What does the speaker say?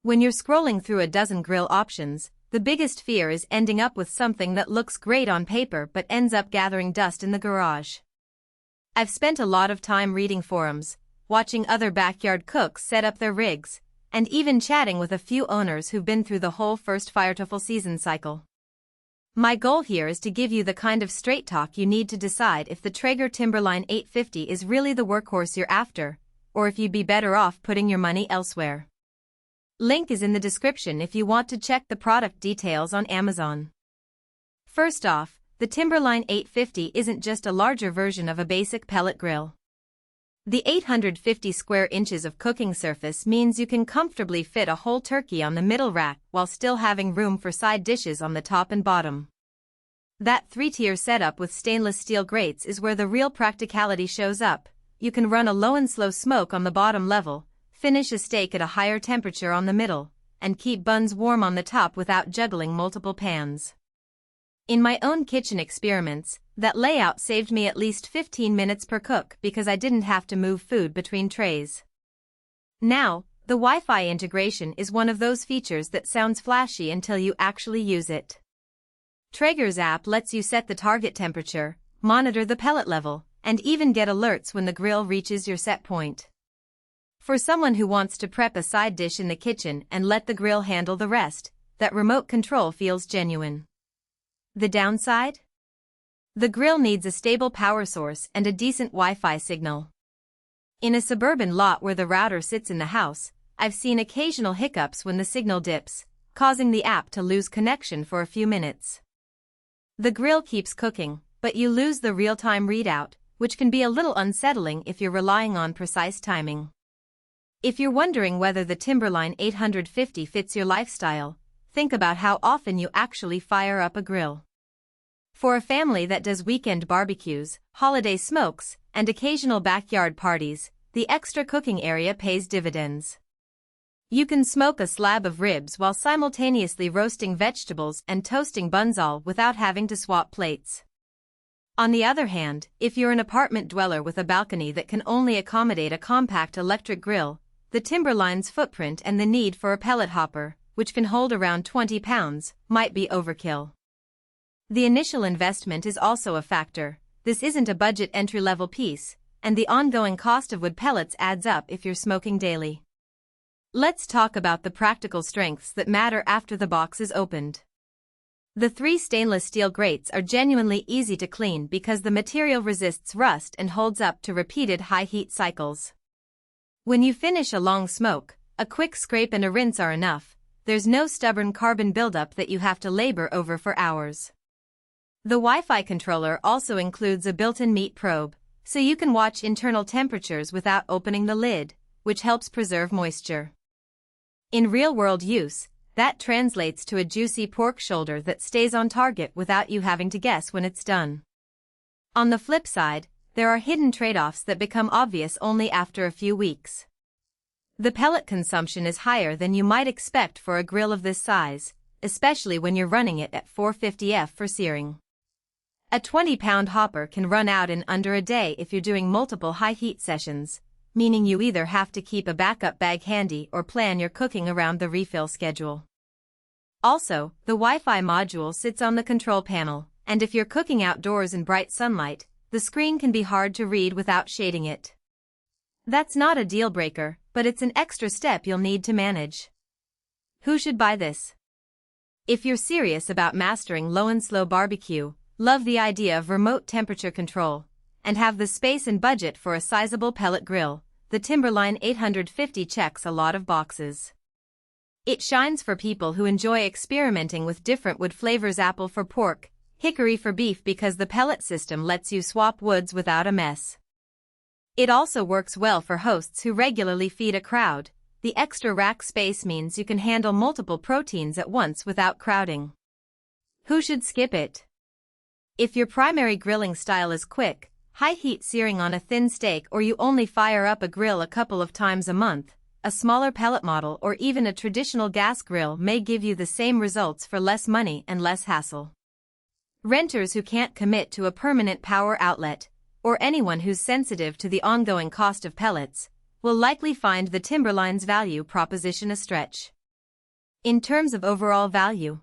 When you're scrolling through a dozen grill options, the biggest fear is ending up with something that looks great on paper but ends up gathering dust in the garage. I've spent a lot of time reading forums, watching other backyard cooks set up their rigs, and even chatting with a few owners who've been through the whole first Firetoffel season cycle. My goal here is to give you the kind of straight talk you need to decide if the Traeger Timberline 850 is really the workhorse you're after, or if you'd be better off putting your money elsewhere. Link is in the description if you want to check the product details on Amazon. First off, the Timberline 850 isn't just a larger version of a basic pellet grill. The 850 square inches of cooking surface means you can comfortably fit a whole turkey on the middle rack while still having room for side dishes on the top and bottom. That three-tier setup with stainless steel grates is where the real practicality shows up. You can run a low and slow smoke on the bottom level, finish a steak at a higher temperature on the middle, and keep buns warm on the top without juggling multiple pans. In my own kitchen experiments, that layout saved me at least 15 minutes per cook because I didn't have to move food between trays. Now, the Wi-Fi integration is one of those features that sounds flashy until you actually use it. Traeger's app lets you set the target temperature, monitor the pellet level, and even get alerts when the grill reaches your set point. For someone who wants to prep a side dish in the kitchen and let the grill handle the rest, that remote control feels genuine. The downside? The grill needs a stable power source and a decent Wi-Fi signal. In a suburban lot where the router sits in the house, I've seen occasional hiccups when the signal dips, causing the app to lose connection for a few minutes. The grill keeps cooking, but you lose the real-time readout, which can be a little unsettling if you're relying on precise timing. If you're wondering whether the Timberline 850 fits your lifestyle, think about how often you actually fire up a grill. For a family that does weekend barbecues, holiday smokes, and occasional backyard parties, the extra cooking area pays dividends. You can smoke a slab of ribs while simultaneously roasting vegetables and toasting buns all without having to swap plates. On the other hand, if you're an apartment dweller with a balcony that can only accommodate a compact electric grill, the Timberline's footprint and the need for a pellet hopper, which can hold around 20 pounds, might be overkill. The initial investment is also a factor. This isn't a budget entry-level piece, and the ongoing cost of wood pellets adds up if you're smoking daily. Let's talk about the practical strengths that matter after the box is opened. The 3 stainless steel grates are genuinely easy to clean because the material resists rust and holds up to repeated high heat cycles. When you finish a long smoke, a quick scrape and a rinse are enough. There's no stubborn carbon buildup that you have to labor over for hours. The Wi-Fi controller also includes a built-in meat probe, so you can watch internal temperatures without opening the lid, which helps preserve moisture. In real-world use, that translates to a juicy pork shoulder that stays on target without you having to guess when it's done. On the flip side, there are hidden trade-offs that become obvious only after a few weeks. The pellet consumption is higher than you might expect for a grill of this size, especially when you're running it at 450F for searing. A 20-pound hopper can run out in under a day if you're doing multiple high-heat sessions, meaning you either have to keep a backup bag handy or plan your cooking around the refill schedule. Also, the Wi-Fi module sits on the control panel, and if you're cooking outdoors in bright sunlight, the screen can be hard to read without shading it. That's not a deal-breaker, but it's an extra step you'll need to manage. Who should buy this? If you're serious about mastering low and slow barbecue, love the idea of remote temperature control, and have the space and budget for a sizable pellet grill, the Timberline 850 checks a lot of boxes. It shines for people who enjoy experimenting with different wood flavors: apple for pork, hickory for beef, because the pellet system lets you swap woods without a mess. It also works well for hosts who regularly feed a crowd. The extra rack space means you can handle multiple proteins at once without crowding. Who should skip it? If your primary grilling style is quick, high-heat searing on a thin steak, or you only fire up a grill a couple of times a month, a smaller pellet model or even a traditional gas grill may give you the same results for less money and less hassle. Renters who can't commit to a permanent power outlet, or anyone who's sensitive to the ongoing cost of pellets, will likely find the Timberline's value proposition a stretch. In terms of overall value,